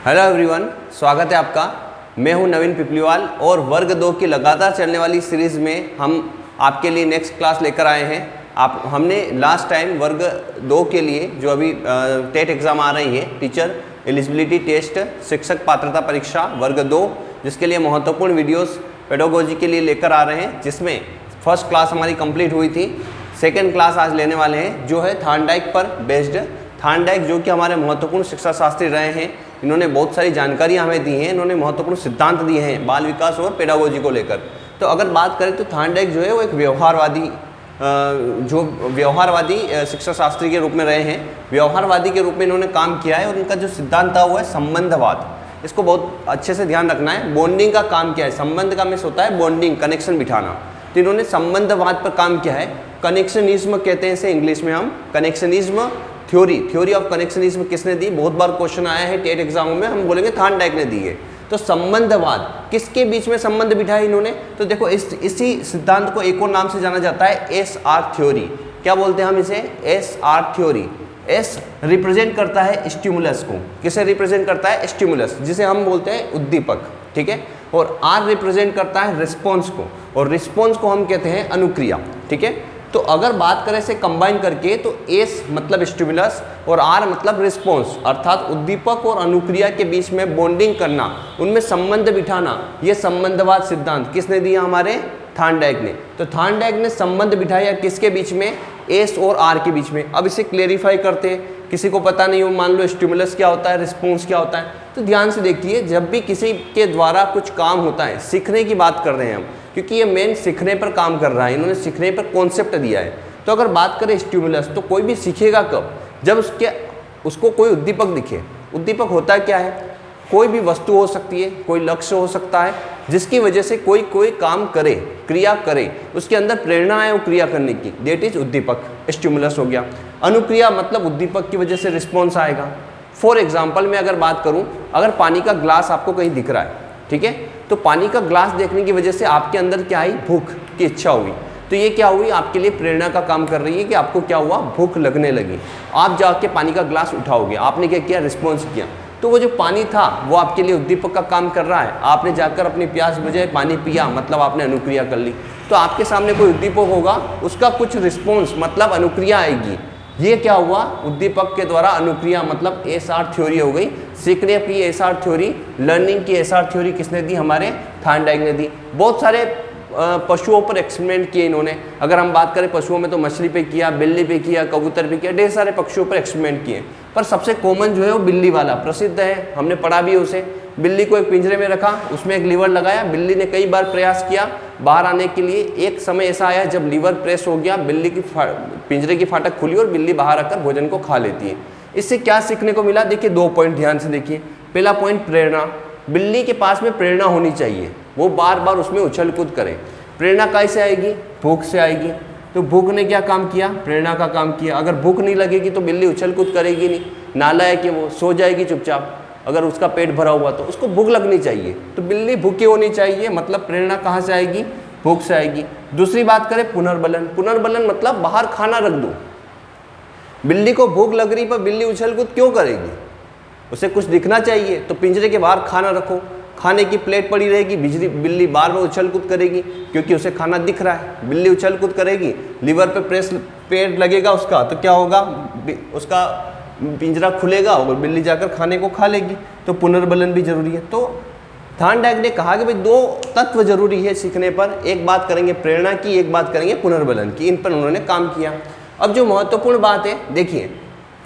Hello everyone, स्वागत है आपका। मैं हूं नवीन पिपलीवाल और वर्ग 2 की लगातार चलने वाली सीरीज़ में हम आपके लिए नेक्स्ट क्लास लेकर आए हैं। हमने लास्ट टाइम वर्ग 2 के लिए जो अभी टेट एग्ज़ाम आ रही है, टीचर एलिजिबिलिटी टेस्ट शिक्षक पात्रता परीक्षा वर्ग 2, जिसके लिए महत्वपूर्ण वीडियोस पेडागोजी के लिए लेकर आ रहे हैं, जिसमें फर्स्ट क्लास हमारी कंप्लीट हुई थी। सेकेंड क्लास आज लेने वाले हैं जो है थार्नडाइक पर बेस्ड। थार्नडाइक जो कि हमारे महत्वपूर्ण शिक्षा शास्त्री रहे हैं, इन्होंने बहुत सारी जानकारियां हमें दी हैं, इन्होंने महत्वपूर्ण सिद्धांत दिए हैं बाल विकास और पेडागोजी को लेकर। तो अगर बात करें तो थार्नडाइक जो है वो एक व्यवहारवादी शिक्षा शास्त्री के रूप में रहे हैं। व्यवहारवादी के रूप में इन्होंने काम किया है और इनका जो सिद्धांत था वो है संबंधवाद। इसको बहुत अच्छे से ध्यान रखना है। बॉन्डिंग का काम किया है, संबंध का मिस होता है बॉन्डिंग, कनेक्शन बिठाना। तो इन्होंने संबंधवाद पर काम किया है। कनेक्शनिज्म कहते हैं इसे इंग्लिश में हम, कनेक्शनिज्म थ्योरी ऑफ कनेक्शनिज्म किसने दी? बहुत बार क्वेश्चन आया है टेट एग्जामों में, हम बोलेंगे थार्नडाइक ने दी है। तो संबंधवाद, किसके बीच में संबंध बिठाया इन्होंने? तो देखो इसी सिद्धांत को एक और नाम से जाना जाता है एसआर थ्योरी। क्या बोलते हैं हम इसे? SR theory. एस रिप्रेजेंट करता है स्टिमुलस को। किसे रिप्रेजेंट करता है? स्टिमुलस, जिसे हम बोलते हैं उद्दीपक, ठीक है। और आर रिप्रेजेंट करता है रिस्पॉन्स को, और रिस्पॉन्स को हम कहते हैं अनुक्रिया, ठीक है। तो अगर बात करें इसे कंबाइन करके तो एस मतलब स्टिमुलस और आर मतलब रिस्पॉन्स, अर्थात उद्दीपक और अनुक्रिया के बीच में बॉन्डिंग करना, उनमें संबंध बिठाना, ये संबंधवाद सिद्धांत किसने दिया? हमारे थार्नडाइक ने। तो थार्नडाइक ने संबंध बिठाया किसके बीच में? एस और आर के बीच में। अब इसे क्लेरिफाई करते हैं, किसी को पता नहीं हो, मान लो स्टिमुलस क्या होता है, रिस्पॉन्स क्या होता है। तो ध्यान से देखिए, जब भी किसी के द्वारा कुछ काम होता है, सीखने की बात कर रहे हैं हम, क्योंकि ये मेन सीखने पर काम कर रहा है, इन्होंने सीखने पर कॉन्सेप्ट दिया है। तो अगर बात करें स्टिमुलस, तो कोई भी सीखेगा कब? जब उसको कोई उद्दीपक दिखे। उद्दीपक होता क्या है? कोई भी वस्तु हो सकती है, कोई लक्ष्य हो सकता है, जिसकी वजह से कोई काम करे, क्रिया करे, उसके अंदर प्रेरणा है वो क्रिया करने की, देट इज उद्दीपक, स्टिमुलस हो गया। अनुक्रिया मतलब उद्दीपक की वजह से रिस्पॉन्स आएगा। फॉर एग्जाम्पल मैं अगर बात करूं, अगर पानी का ग्लास आपको कहीं दिख रहा है, ठीक है, तो पानी का ग्लास देखने की वजह से आपके अंदर क्या आई? भूख की इच्छा हुई। तो ये क्या हुई? आपके लिए प्रेरणा का काम कर रही है कि आपको क्या हुआ? भूख लगने लगी। आप जाके पानी का ग्लास उठाओगे, आपने क्या किया? रिस्पॉन्स किया। तो वो जो पानी था वो आपके लिए उद्दीपक का काम कर रहा है। आपने जाकर अपनी प्यास बुझाई, पानी पिया, मतलब आपने अनुक्रिया कर ली। तो आपके सामने कोई उद्दीपक होगा, उसका कुछ रिस्पॉन्स मतलब अनुक्रिया आएगी। ये क्या हुआ? उद्दीपक के द्वारा अनुक्रिया, मतलब एसआर थ्योरी हो गई। सीखने की एसआर थ्योरी, लर्निंग की एसआर थ्योरी किसने दी? हमारे थार्नडाइक ने दी। बहुत सारे पशुओं पर एक्सपेरिमेंट किए इन्होंने। अगर हम बात करें पशुओं में तो मछली पे किया, बिल्ली पे किया, कबूतर पे किया, ढेर सारे पक्षियों पर एक्सपेरिमेंट किए। पर सबसे कॉमन जो है वो बिल्ली वाला प्रसिद्ध है, हमने पढ़ा भी उसे। बिल्ली को एक पिंजरे में रखा, उसमें एक लीवर लगाया, बिल्ली ने कई बार प्रयास किया बाहर आने के लिए। एक समय ऐसा आया जब लीवर प्रेस हो गया, बिल्ली की पिंजरे की फाटक खुली और बिल्ली बाहर आकर भोजन को खा लेती है। इससे क्या सीखने को मिला? देखिए 2 पॉइंट ध्यान से देखिए। पहला पॉइंट प्रेरणा, बिल्ली के पास में प्रेरणा होनी चाहिए, वो बार बार उसमें उछल कूद करे। प्रेरणा कैसे आएगी? भूख से आएगी। तो भूख ने क्या काम किया? प्रेरणा का काम किया। अगर भूख नहीं लगेगी तो बिल्ली उछल कूद करेगी नहीं, नालायक है वो, सो जाएगी चुपचाप। अगर उसका पेट भरा हुआ तो उसको भूख लगनी चाहिए, तो बिल्ली भूखी होनी चाहिए, मतलब प्रेरणा कहाँ से आएगी? भूख से आएगी। दूसरी बात करें पुनर्बलन। पुनर्बलन मतलब बाहर खाना रख दो। बिल्ली को भूख लग रही पर बिल्ली उछल कूद क्यों करेगी? उसे कुछ दिखना चाहिए, तो पिंजरे के बाहर खाना रखो, खाने की प्लेट पड़ी रहेगी, बिल्ली बार बार उछल कूद करेगी क्योंकि उसे खाना दिख रहा है। बिल्ली उछल कूद करेगी, लीवर पे प्रेस पेट लगेगा उसका, तो क्या होगा? उसका पिंजरा खुलेगा और बिल्ली जाकर खाने को खा लेगी। तो पुनर्बलन भी जरूरी है। तो थार्नडाइक ने कहा कि भाई 2 तत्व जरूरी है सीखने पर। एक बात करेंगे प्रेरणा की, एक बात करेंगे पुनर्बलन की। इन पर उन्होंने काम किया। अब जो महत्वपूर्ण बात है, देखिए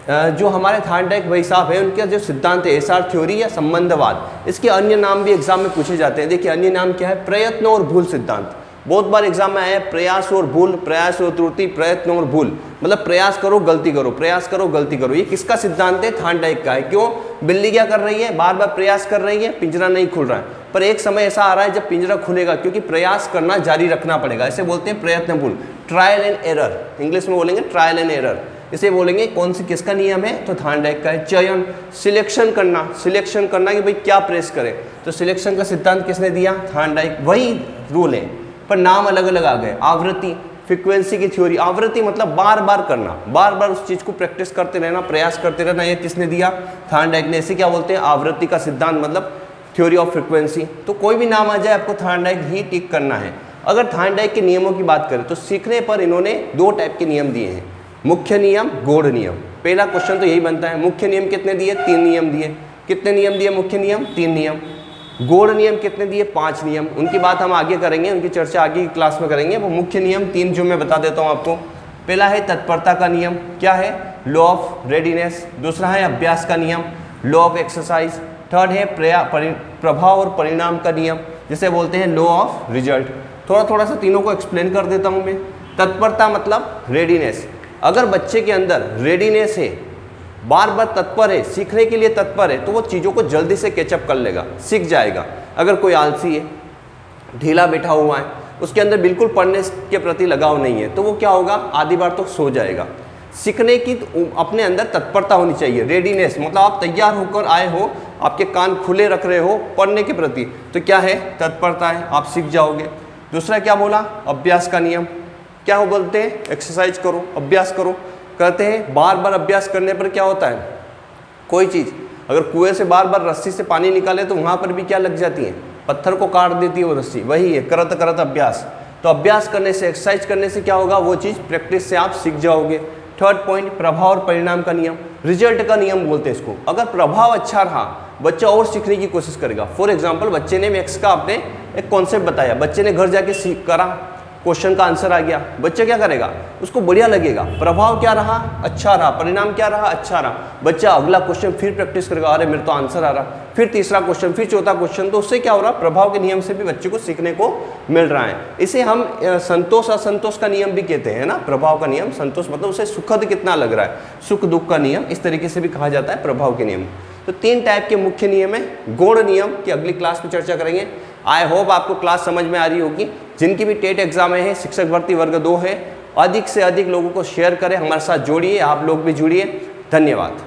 जो हमारे थार्नडाइक भाई साहब है, उनका जो सिद्धांत है एसआर थ्योरी या संबंधवाद, इसके अन्य नाम भी एग्जाम में पूछे जाते हैं। देखिए अन्य नाम क्या है? प्रयत्न और भूल सिद्धांत। बहुत बार एग्जाम में आया है प्रयास और भूल, प्रयास और त्रुटि, प्रयत्न और भूल, मतलब प्रयास करो गलती करो, प्रयास करो गलती करो। ये किसका सिद्धांत है? थार्नडाइक का है। क्यों? बिल्ली क्या कर रही है? बार बार प्रयास कर रही है, पिंजरा नहीं खुल रहा है। पर एक समय ऐसा आ रहा है जब पिंजरा खुलेगा, क्योंकि प्रयास करना जारी रखना पड़ेगा। इसे बोलते हैं प्रयत्न भूल, ट्रायल एंड एरर, इंग्लिश में बोलेंगे ट्रायल एंड एरर। इसे बोलेंगे कौन सी, किसका नियम है? तो थार्नडाइक का है। चयन, सिलेक्शन करना कि भाई क्या प्रेस करें, तो सिलेक्शन का सिद्धांत किसने दिया? थार्नडाइक। वही रूल है पर नाम अलग अलग आ गए। आवृत्ति, फ्रीक्वेंसी की थ्योरी, आवृत्ति मतलब बार बार करना, बार बार उस चीज को प्रैक्टिस करते रहना, प्रयास करते रहना, ये किसने दिया, थॉर्नडाइक ने। इसे क्या बोलते हैं, आवृत्ति का सिद्धांत मतलब थ्योरी ऑफ फ्रीक्वेंसी। तो कोई भी नाम आ जाए आपको थॉर्नडाइक ही टिक करना है। अगर थॉर्नडाइक के नियमों की बात करें तो सीखने पर इन्होंने 2 टाइप के नियम दिए हैं, मुख्य नियम, गौड़ नियम। पहला क्वेश्चन तो यही बनता है, मुख्य नियम कितने दिए, 3 नियम दिए। कितने नियम दिए मुख्य नियम, 3 नियम। गौड़ नियम कितने दिए, 5 नियम। उनकी बात हम आगे करेंगे, उनकी चर्चा आगे की क्लास में करेंगे। वो मुख्य नियम 3 जो मैं बता देता हूँ आपको। पहला है तत्परता का नियम, क्या है, लॉ ऑफ रेडीनेस। दूसरा है अभ्यास का नियम, लॉ ऑफ एक्सरसाइज। थर्ड है प्रभाव और परिणाम का नियम, जिसे बोलते हैं लॉ ऑफ रिजल्ट। थोड़ा सा तीनों को एक्सप्लेन कर देता हूँ मैं। तत्परता मतलब रेडीनेस, अगर बच्चे के अंदर रेडीनेस है, बार बार तत्पर है, सीखने के लिए तत्पर है, तो वो चीज़ों को जल्दी से कैचअप कर लेगा, सीख जाएगा। अगर कोई आलसी है, ढीला बैठा हुआ है, उसके अंदर बिल्कुल पढ़ने के प्रति लगाव नहीं है, तो वो क्या होगा, आधी बार तो सो जाएगा। सीखने की अपने अंदर तत्परता होनी चाहिए, रेडीनेस मतलब आप तैयार होकर आए हो, आपके कान खुले रख रहे हो पढ़ने के प्रति, तो क्या है, तत्परता है, आप सीख जाओगे। दूसरा क्या बोला, अभ्यास का नियम, क्या वो बोलते हैं, एक्सरसाइज करो, अभ्यास करो। कहते हैं बार बार अभ्यास करने पर क्या होता है, कोई चीज़ अगर कुएं से बार बार रस्सी से पानी निकाले तो वहाँ पर भी क्या लग जाती है, पत्थर को काट देती है वो रस्सी, वही है करत करत अभ्यास। तो अभ्यास करने से, एक्सरसाइज करने से क्या होगा, वो चीज़ प्रैक्टिस से आप सीख जाओगे। थर्ड पॉइंट, प्रभाव और परिणाम का नियम, रिजल्ट का नियम बोलते हैं इसको। अगर प्रभाव अच्छा रहा, बच्चा और सीखने की कोशिश करेगा। फॉर एग्जाम्पल, बच्चे ने मैथ्स का आपने एक कॉन्सेप्ट बताया, बच्चे ने घर जाके सीख करा, क्वेश्चन का आंसर आ गया, बच्चा क्या करेगा, उसको बढ़िया लगेगा। प्रभाव क्या रहा, अच्छा रहा। परिणाम क्या रहा, अच्छा रहा। बच्चा अगला क्वेश्चन फिर प्रैक्टिस करेगा, अरे मेरे तो आंसर आ रहा, फिर तीसरा क्वेश्चन, फिर चौथा क्वेश्चन। तो उससे क्या हो रहा, प्रभाव के नियम से भी बच्चे को सीखने को मिल रहा है। इसे हम संतोष असंतोष का नियम भी कहते हैं ना। प्रभाव का नियम, संतोष मतलब उसे सुखद कितना लग रहा है, सुख दुख का नियम, इस तरीके से भी कहा जाता है प्रभाव के नियम। तो 3 टाइप के मुख्य नियम है। गौड़ नियम की अगली क्लास में चर्चा करेंगे। आई होप आपको क्लास समझ में आ रही होगी। जिनकी भी टेट एग्जाम है, शिक्षक भर्ती वर्ग 2 है, अधिक से अधिक लोगों को शेयर करें, हमारे साथ जोड़िए, आप लोग भी जुड़िए। धन्यवाद।